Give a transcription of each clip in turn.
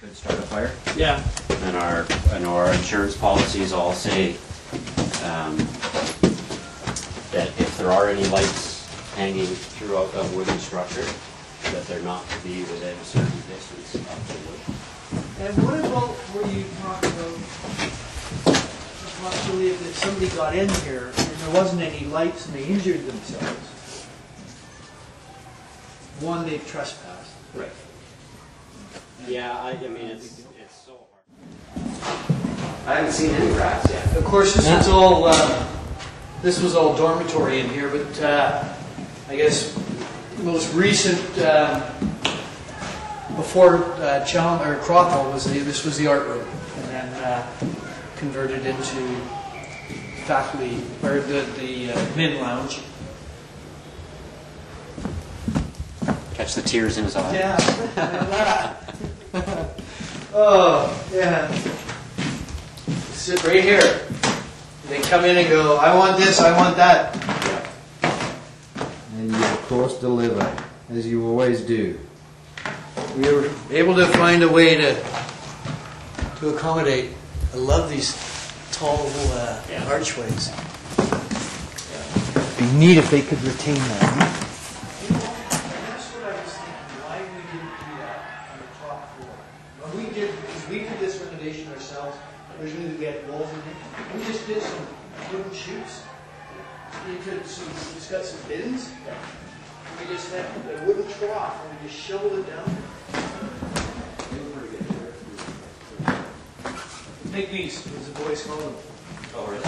could start a fire. Yeah. And our insurance policies all say that if there are any lights hanging throughout a wooden structure, that they're not to be within a certain distance of the wood. And what about where you talk about the possibility that somebody got in here and there wasn't any lights and they injured themselves? One, they've trespassed. Right. Yeah, I mean, it's so hard. I haven't seen any rats yet. Of course, this was all dormitory in here, but I guess the most recent before Crawford this was the art room, and then converted into faculty or the min lounge. Catch the tears in his eyes. Yeah. Oh, yeah. Sit right here. They come in and go, I want this, I want that. And you, of course, deliver, as you always do. We were able to find a way to accommodate. I love these tall archways. It'd be neat if they could retain that. That's what I was thinking, why we didn't do that on the top floor. When we did this renovation ourselves, originally we had walls in here. We just did some wooden chutes. We just got some bins. We just had a wooden trough and we just shoveled it down. Big beast, as the boys call them. Oh, really?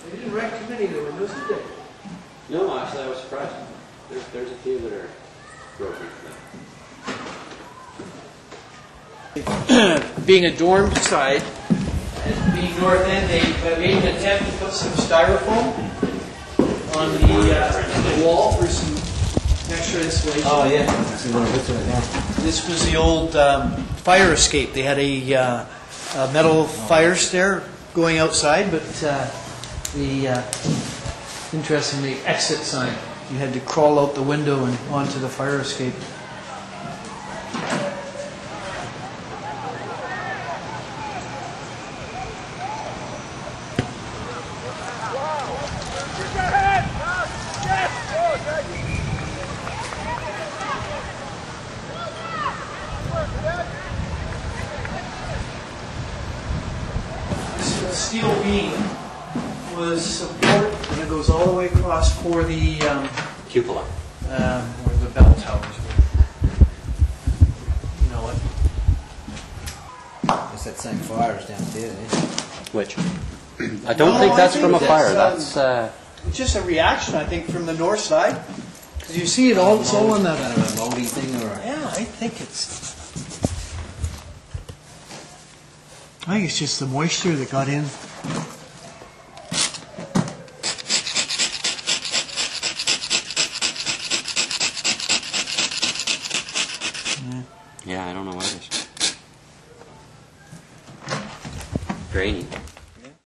They didn't wreck too many of the windows, did they? No, actually, I was surprised. There's a few that are broken. Being a dorm site, and being north end, they made an attempt to put some styrofoam on the wall for some extra insulation. Oh, yeah. This was the old fire escape. They had a metal fire stair going outside, but interestingly, exit sign. You had to crawl out the window and onto the fire escape. This steel beam was support, and it goes all the way across for the Cupola. or the bell towers. You know what? It's that same fires down there, eh? Which? I don't think that's from a fire. That's It's just a reaction, I think, from the north side. Because you see it all, it's all in the... Kind of a moldy thing, or Yeah, I think it's just the moisture that got in. yeah, I don't know what it is. Grainy.